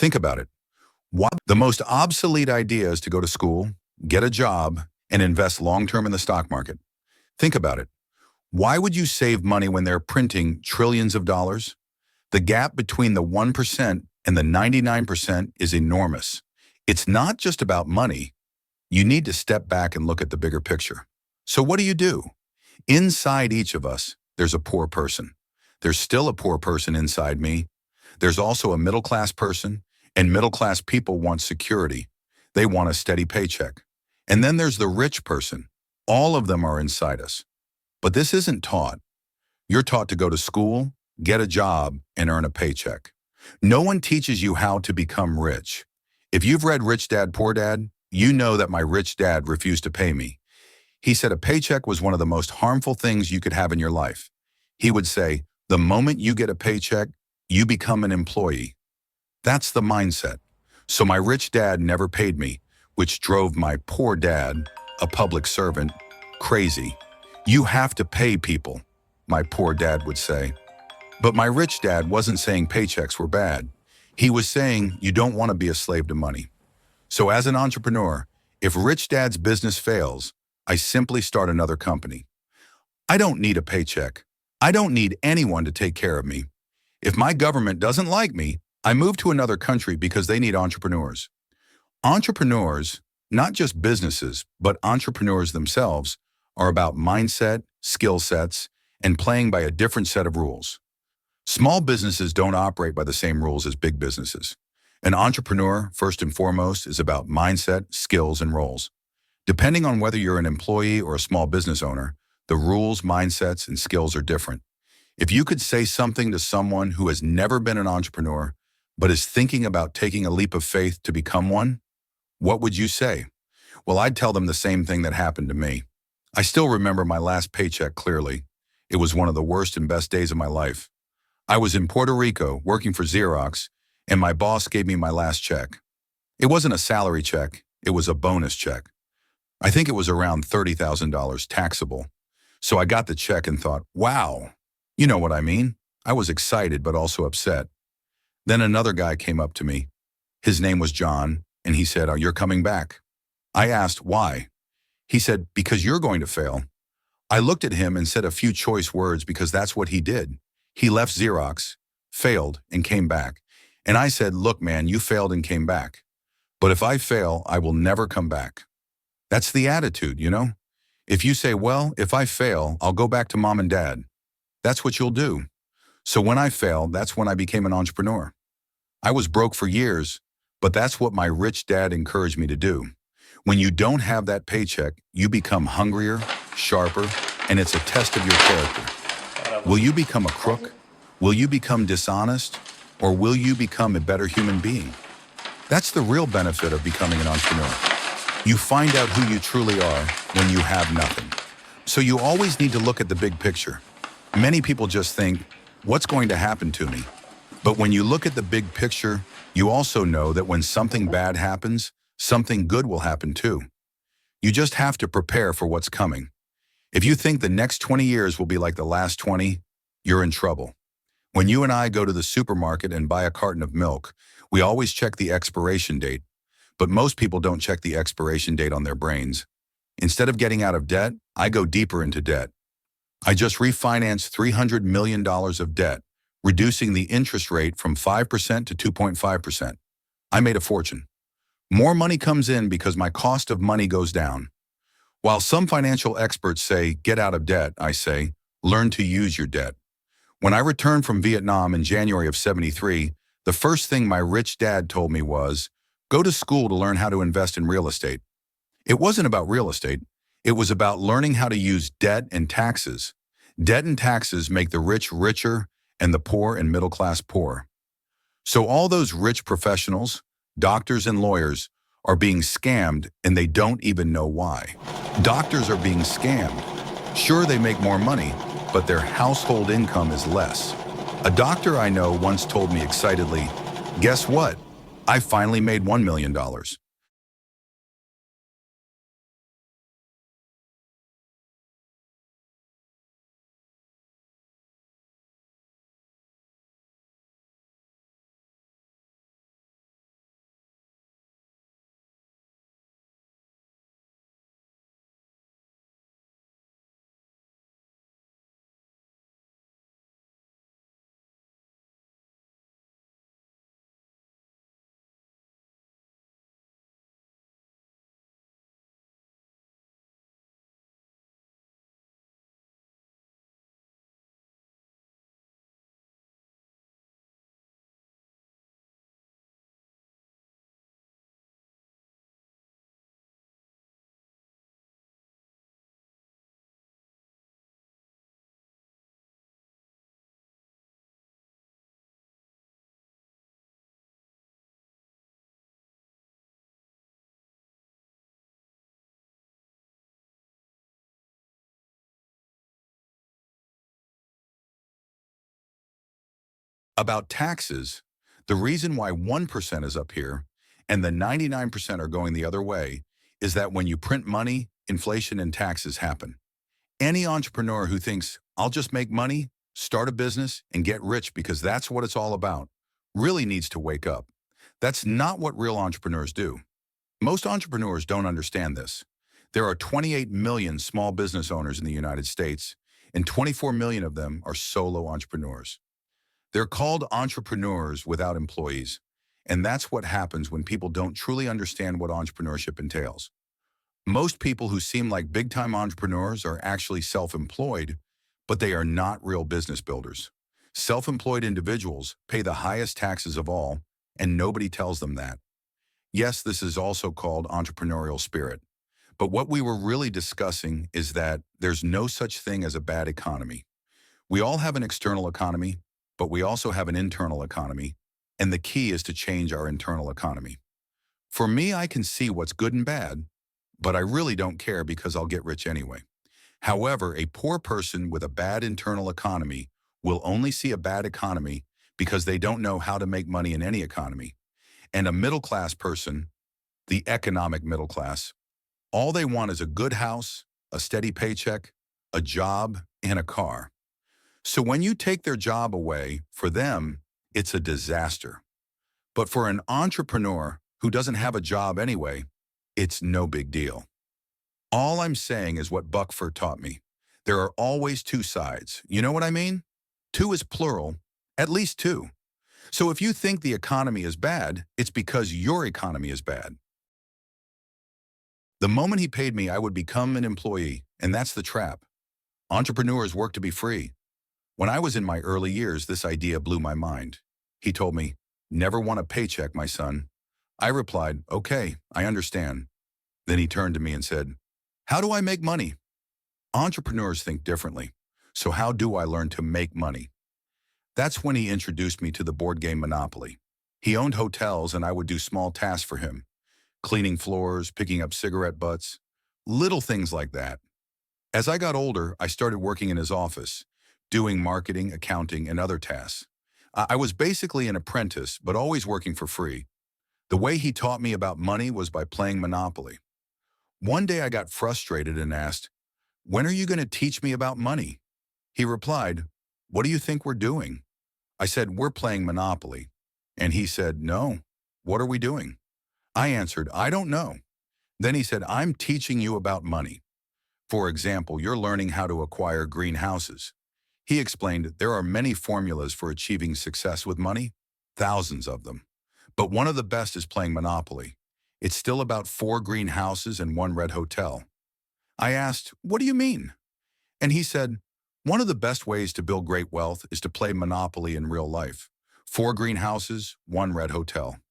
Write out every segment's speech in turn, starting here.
Think about it. The most obsolete idea is to go to school, get a job, and invest long-term in the stock market. Think about it. Why would you save money when they're printing trillions of dollars? The gap between the 1% and the 99% is enormous. It's not just about money. You need to step back and look at the bigger picture. So what do? Inside each of us, there's a poor person. There's still a poor person inside me. There's also a middle-class person, and middle-class people want security. They want a steady paycheck. And then there's the rich person. All of them are inside us. But this isn't taught. You're taught to go to school, get a job, and earn a paycheck. No one teaches you how to become rich. If you've read Rich Dad, Poor Dad, you know that my rich dad refused to pay me. He said a paycheck was one of the most harmful things you could have in your life. He would say, the moment you get a paycheck, you become an employee. That's the mindset. So my rich dad never paid me, which drove my poor dad, a public servant, crazy. You have to pay people, my poor dad would say. But my rich dad wasn't saying paychecks were bad. He was saying you don't want to be a slave to money. So as an entrepreneur, if Rich Dad's business fails, I simply start another company. I don't need a paycheck. I don't need anyone to take care of me. If my government doesn't like me, I move to another country because they need entrepreneurs. Entrepreneurs, not just businesses, but entrepreneurs themselves, are about mindset, skill sets, and playing by a different set of rules. Small businesses don't operate by the same rules as big businesses. An entrepreneur, first and foremost, is about mindset, skills, and roles. Depending on whether you're an employee or a small business owner, the rules, mindsets, and skills are different. If you could say something to someone who has never been an entrepreneur, but is thinking about taking a leap of faith to become one, what would you say? Well, I'd tell them the same thing that happened to me. I still remember my last paycheck clearly. It was one of the worst and best days of my life. I was in Puerto Rico working for Xerox, and my boss gave me my last check. It wasn't a salary check, it was a bonus check. I think it was around $30,000 taxable. So I got the check and thought, wow, you know what I mean? I was excited but also upset. Then another guy came up to me. His name was John, and he said, "Oh, you're coming back." I asked, why? He said, because you're going to fail. I looked at him and said a few choice words because that's what he did. He left Xerox, failed, and came back. And I said, look, man, you failed and came back. But if I fail, I will never come back. That's the attitude, you know? If you say, well, if I fail, I'll go back to mom and dad. That's what you'll do. So when I failed, that's when I became an entrepreneur. I was broke for years, but that's what my rich dad encouraged me to do. When you don't have that paycheck, you become hungrier, sharper, and it's a test of your character. Will you become a crook? Will you become dishonest? Or will you become a better human being? That's the real benefit of becoming an entrepreneur. You find out who you truly are when you have nothing. So you always need to look at the big picture. Many people just think, what's going to happen to me? But when you look at the big picture, you also know that when something bad happens, something good will happen too. You just have to prepare for what's coming. If you think the next 20 years will be like the last 20, you're in trouble. When you and I go to the supermarket and buy a carton of milk, we always check the expiration date. But most people don't check the expiration date on their brains. Instead of getting out of debt, I go deeper into debt. I just refinanced $300 million of debt, reducing the interest rate from 5% to 2.5%. I made a fortune. More money comes in because my cost of money goes down. While some financial experts say, get out of debt, I say, learn to use your debt. When I returned from Vietnam in January of '73, the first thing my rich dad told me was, go to school to learn how to invest in real estate. It wasn't about real estate. It was about learning how to use debt and taxes. Debt and taxes make the rich richer and the poor and middle class poor. So all those rich professionals, doctors and lawyers, are being scammed and they don't even know why. Doctors are being scammed. Sure, they make more money, but their household income is less. A doctor I know once told me excitedly, guess what? I finally made $1 million. About taxes, the reason why 1% is up here and the 99% are going the other way is that when you print money, inflation and taxes happen. Any entrepreneur who thinks, I'll just make money, start a business, and get rich because that's what it's all about, really needs to wake up. That's not what real entrepreneurs do. Most entrepreneurs don't understand this. There are 28 million small business owners in the United States, and 24 million of them are solo entrepreneurs. They're called entrepreneurs without employees, and that's what happens when people don't truly understand what entrepreneurship entails. Most people who seem like big-time entrepreneurs are actually self-employed, but they are not real business builders. Self-employed individuals pay the highest taxes of all, and nobody tells them that. Yes, this is also called entrepreneurial spirit. But what we were really discussing is that there's no such thing as a bad economy. We all have an external economy, but we also have an internal economy, and the key is to change our internal economy. For me, I can see what's good and bad, but I really don't care because I'll get rich anyway. However, a poor person with a bad internal economy will only see a bad economy because they don't know how to make money in any economy. And a middle-class person, the economic middle class, all they want is a good house, a steady paycheck, a job, and a car. So when you take their job away, for them, it's a disaster. But for an entrepreneur who doesn't have a job anyway, it's no big deal. All I'm saying is what Buckford taught me. There are always two sides. You know what I mean? Two is plural, at least two. So if you think the economy is bad, it's because your economy is bad. The moment he paid me, I would become an employee, and that's the trap. Entrepreneurs work to be free. When I was in my early years, this idea blew my mind. He told me, "Never want a paycheck, my son." I replied, "Okay, I understand." Then he turned to me and said, "How do I make money?" Entrepreneurs think differently. So how do I learn to make money? That's when he introduced me to the board game Monopoly. He owned hotels and I would do small tasks for him, cleaning floors, picking up cigarette butts, little things like that. As I got older, I started working in his office, doing marketing, accounting, and other tasks. I was basically an apprentice, but always working for free. The way he taught me about money was by playing Monopoly. One day I got frustrated and asked, "When are you going to teach me about money?" He replied, "What do you think we're doing?" I said, "We're playing Monopoly." And he said, "No, what are we doing?" I answered, "I don't know." Then he said, "I'm teaching you about money. For example, you're learning how to acquire greenhouses." He explained there are many formulas for achieving success with money, thousands of them. But one of the best is playing Monopoly. It's still about 4 greenhouses and 1 red hotel. I asked, "What do you mean?" And he said, "One of the best ways to build great wealth is to play Monopoly in real life. 4 greenhouses, 1 red hotel."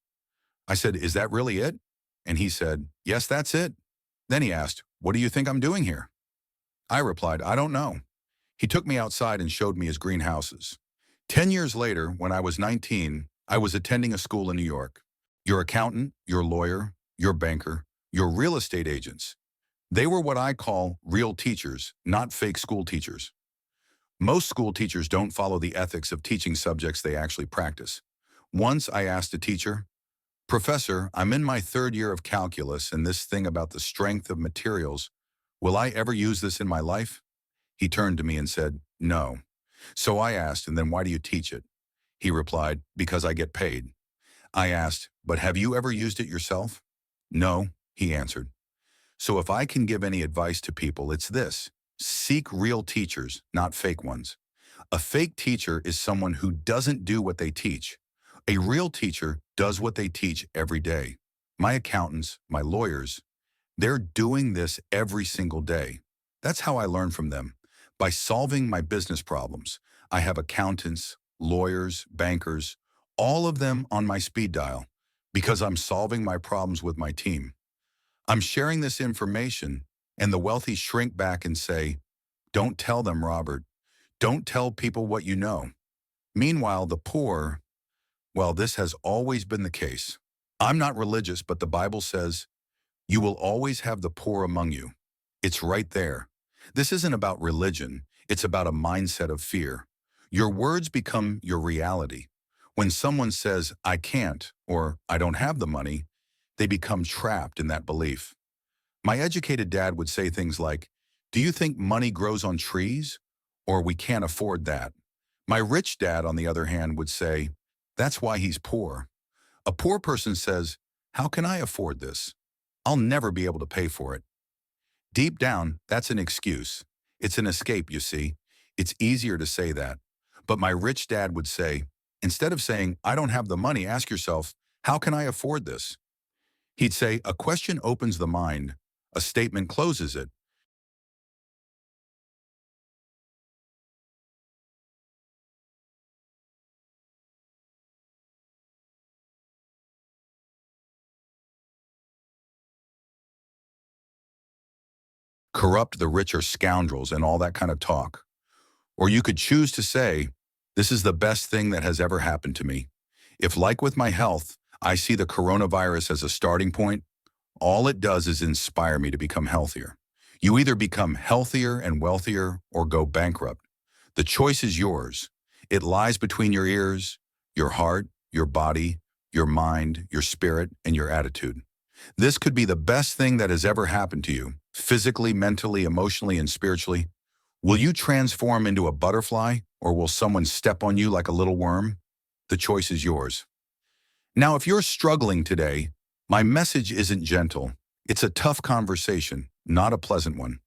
I said, "Is that really it?" And he said, "Yes, that's it." Then he asked, "What do you think I'm doing here?" I replied, "I don't know." He took me outside and showed me his greenhouses. 10 years later, when I was 19, I was attending a school in New York. Your accountant, your lawyer, your banker, your real estate agents. They were what I call real teachers, not fake school teachers. Most school teachers don't follow the ethics of teaching subjects they actually practice. Once I asked a teacher, "Professor, I'm in my 3rd year of calculus and this thing about the strength of materials. Will I ever use this in my life?" He turned to me and said, "No." So I asked, "And then why do you teach it?" He replied, "Because I get paid." I asked, "But have you ever used it yourself?" "No," he answered. So if I can give any advice to people, it's this: seek real teachers, not fake ones. A fake teacher is someone who doesn't do what they teach. A real teacher does what they teach every day. My accountants, my lawyers, they're doing this every single day. That's how I learn from them. By solving my business problems. I have accountants, lawyers, bankers, all of them on my speed dial because I'm solving my problems with my team. I'm sharing this information, and the wealthy shrink back and say, "Don't tell them, Robert. Don't tell people what you know." Meanwhile, the poor, well, this has always been the case. I'm not religious, but the Bible says, "You will always have the poor among you." It's right there. This isn't about religion. It's about a mindset of fear. Your words become your reality. When someone says, I can't, or I don't have the money, they become trapped in that belief. My educated dad would say things like, do you think money grows on trees? Or we can't afford that. My rich dad, on the other hand, would say, that's why he's poor. A poor person says, how can I afford this? I'll never be able to pay for it. Deep down, that's an excuse. It's an escape, you see. It's easier to say that. But my rich dad would say, instead of saying, I don't have the money, ask yourself, how can I afford this? He'd say, a question opens the mind, a statement closes it. Corrupt the rich are scoundrels and all that kind of talk. Or you could choose to say, this is the best thing that has ever happened to me. If, like with my health, I see the coronavirus as a starting point, all it does is inspire me to become healthier. You either become healthier and wealthier or go bankrupt. The choice is yours. It lies between your ears, your heart, your body, your mind, your spirit, and your attitude. This could be the best thing that has ever happened to you, physically, mentally, emotionally, and spiritually. Will you transform into a butterfly, or will someone step on you like a little worm? The choice is yours. Now, if you're struggling today, my message isn't gentle. It's a tough conversation, not a pleasant one.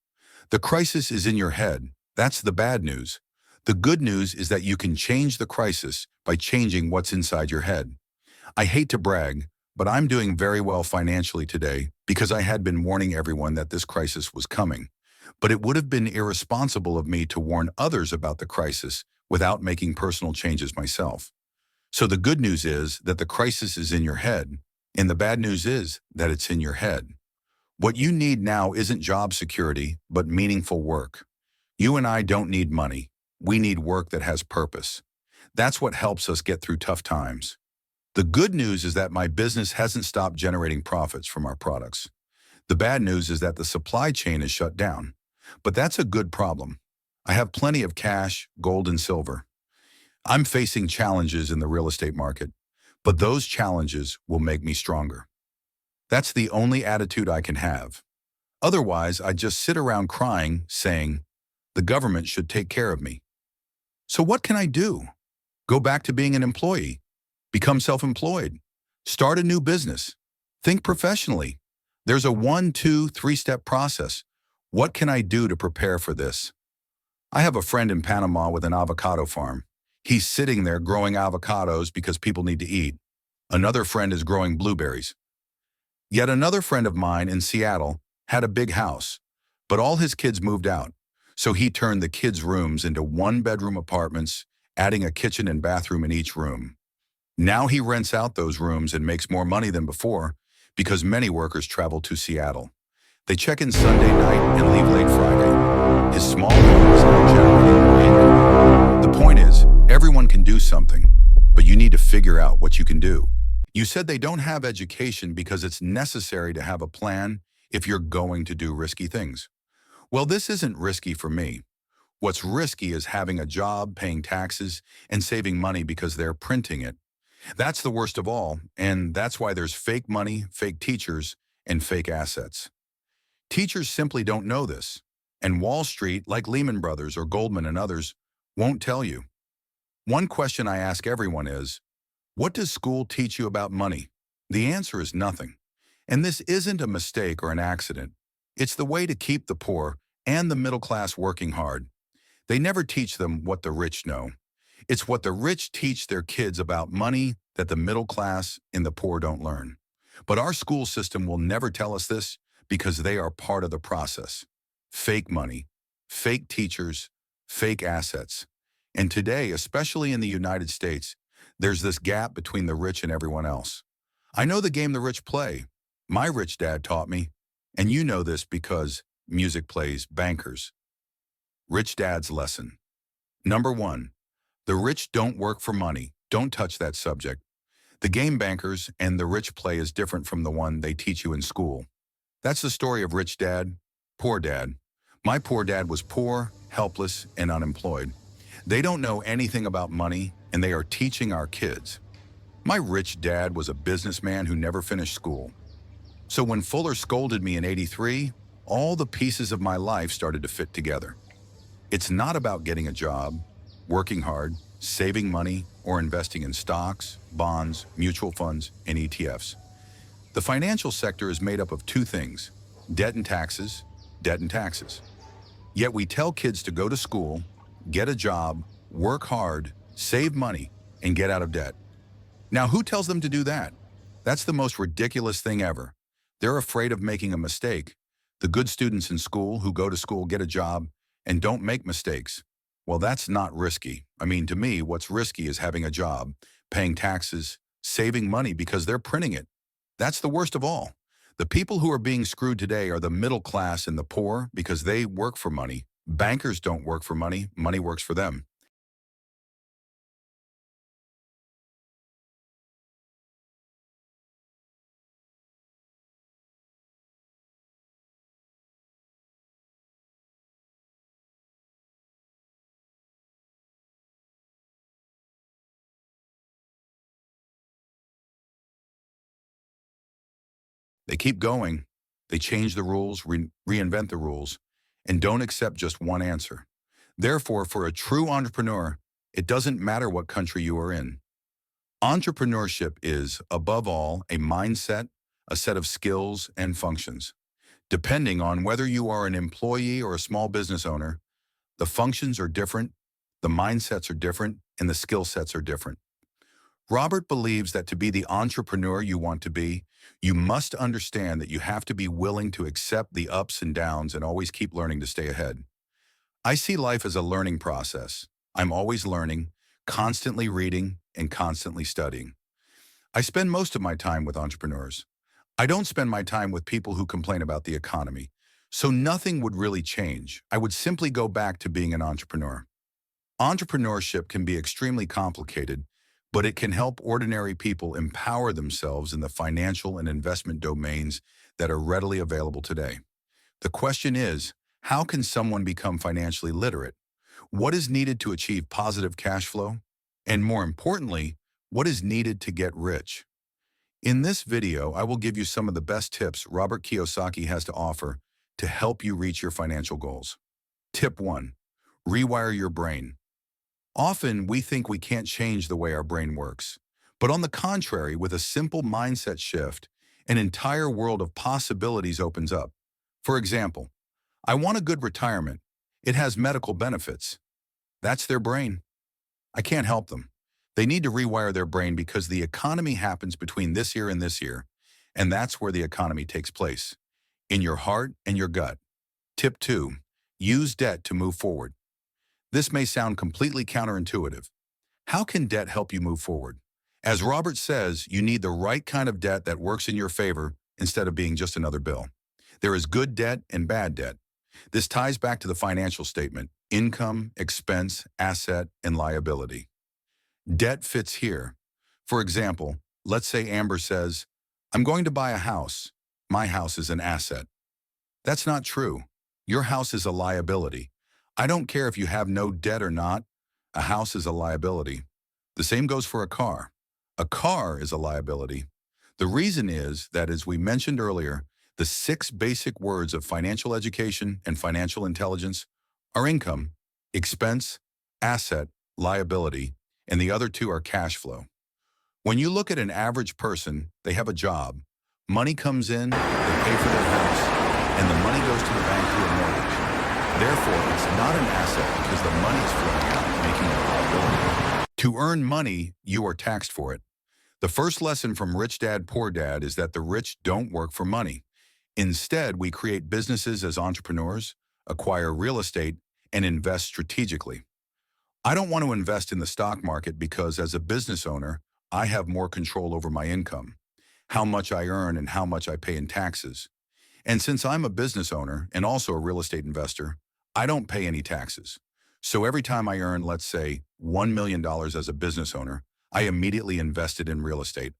The crisis is in your head. That's the bad news. The good news is that you can change the crisis by changing what's inside your head. I hate to brag, but I'm doing very well financially today because I had been warning everyone that this crisis was coming. But it would have been irresponsible of me to warn others about the crisis without making personal changes myself. So the good news is that the crisis is in your head, and the bad news is that it's in your head. What you need now isn't job security, but meaningful work. You and I don't need money. We need work that has purpose. That's what helps us get through tough times. The good news is that my business hasn't stopped generating profits from our products. The bad news is that the supply chain is shut down. But that's a good problem. I have plenty of cash, gold, and silver. I'm facing challenges in the real estate market, but those challenges will make me stronger. That's the only attitude I can have. Otherwise, I just sit around crying, saying, the government should take care of me. So what can I do? Go back to being an employee, become self-employed, start a new business, think professionally. There's a 1, 2, 3-step process. What can I do to prepare for this? I have a friend in Panama with an avocado farm. He's sitting there growing avocados because people need to eat. Another friend is growing blueberries. Yet another friend of mine in Seattle had a big house, but all his kids moved out. So he turned the kids' rooms into 1-bedroom apartments, adding a kitchen and bathroom in each room. Now he rents out those rooms and makes more money than before because many workers travel to Seattle. They check in Sunday night and leave late Friday. His small home is now generating income. The point is, everyone can do something, but you need to figure out what you can do. You said they don't have education because it's necessary to have a plan if you're going to do risky things. Well, this isn't risky for me. What's risky is having a job, paying taxes, and saving money because they're printing it. That's the worst of all, and that's why there's fake money, fake teachers, and fake assets. Teachers simply don't know this, and Wall Street, like Lehman Brothers or Goldman and others, won't tell you. One question I ask everyone is, what does school teach you about money? The answer is nothing. And this isn't a mistake or an accident. It's the way to keep the poor and the middle class working hard. They never teach them what the rich know. It's what the rich teach their kids about money that the middle class and the poor don't learn. But our school system will never tell us this because they are part of the process. Fake money, fake teachers, fake assets. And today, especially in the United States, there's this gap between the rich and everyone else. I know the game the rich play. My rich dad taught me, and you know this because music plays bankers. Rich dad's lesson. Number 1, the rich don't work for money. Don't touch that subject. The game bankers and the rich play is different from the one they teach you in school. That's the story of rich dad, poor dad. My poor dad was poor, helpless, and unemployed. They don't know anything about money, and they are teaching our kids. My rich dad was a businessman who never finished school. So when Fuller scolded me in '83, all the pieces of my life started to fit together. It's not about getting a job, working hard, saving money, or investing in stocks, bonds, mutual funds, and ETFs. The financial sector is made up of two things: debt and taxes, debt and taxes. Yet we tell kids to go to school, get a job, work hard, save money, and get out of debt. Now, who tells them to do that? That's the most ridiculous thing ever. They're afraid of making a mistake. The good students in school who go to school, get a job, and don't make mistakes. Well, that's not risky. I mean, to me, what's risky is having a job, paying taxes, saving money because they're printing it. That's the worst of all. The people who are being screwed today are the middle class and the poor because they work for money. Bankers don't work for money. Money works for them. They keep going. They change the rules, reinvent the rules, and don't accept just one answer. Therefore, for a true entrepreneur, it doesn't matter what country you are in. Entrepreneurship is, above all, a mindset, a set of skills and functions. Depending on whether you are an employee or a small business owner, the functions are different, the mindsets are different, and the skill sets are different. Robert believes that to be the entrepreneur you want to be, you must understand that you have to be willing to accept the ups and downs and always keep learning to stay ahead. I see life as a learning process. I'm always learning, constantly reading, and constantly studying. I spend most of my time with entrepreneurs. I don't spend my time with people who complain about the economy. So nothing would really change. I would simply go back to being an entrepreneur. Entrepreneurship can be extremely complicated, but it can help ordinary people empower themselves in the financial and investment domains that are readily available today. The question is, how can someone become financially literate? What is needed to achieve positive cash flow? And more importantly, what is needed to get rich? In this video, I will give you some of the best tips Robert Kiyosaki has to offer to help you reach your financial goals. Tip 1. Rewire your brain. Often, we think we can't change the way our brain works. But on the contrary, with a simple mindset shift, an entire world of possibilities opens up. For example, I want a good retirement. It has medical benefits. That's their brain. I can't help them. They need to rewire their brain because the economy happens between this year and this year, and that's where the economy takes place, in your heart and your gut. Tip 2. Use debt to move forward. This may sound completely counterintuitive. How can debt help you move forward? As Robert says, you need the right kind of debt that works in your favor instead of being just another bill. There is good debt and bad debt. This ties back to the financial statement: income, expense, asset, and liability. Debt fits here. For example, let's say Amber says, I'm going to buy a house. My house is an asset. That's not true. Your house is a liability. I don't care if you have no debt or not. A house is a liability. The same goes for a car. A car is a liability. The reason is that, as we mentioned earlier, the 6 basic words of financial education and financial intelligence are income, expense, asset, liability, and the other 2 are cash flow. When you look at an average person, they have a job. Money comes in, they pay for their house, and the money goes to the bank through a mortgage. Therefore, it's not an asset because the money is flowing out, making it a liability. To earn money, you are taxed for it. The first lesson from Rich Dad, Poor Dad is that the rich don't work for money. Instead, we create businesses as entrepreneurs, acquire real estate, and invest strategically. I don't want to invest in the stock market because, as a business owner, I have more control over my income, how much I earn, and how much I pay in taxes. And since I'm a business owner and also a real estate investor, I don't pay any taxes. So every time I earn, let's say, $1 million as a business owner, I immediately invest it in real estate,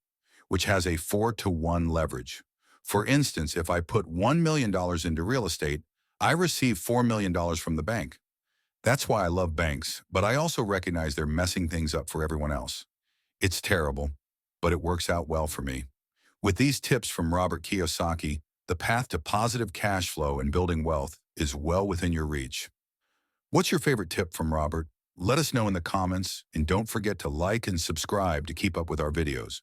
which has a 4-to-1 leverage. For instance, if I put $1 million into real estate, I receive $4 million from the bank. That's why I love banks, but I also recognize they're messing things up for everyone else. It's terrible. but it works out well for me. With these tips from Robert Kiyosaki, the path to positive cash flow and building wealth is well within your reach. What's your favorite tip from Robert? Let us know in the comments, and don't forget to like and subscribe to keep up with our videos.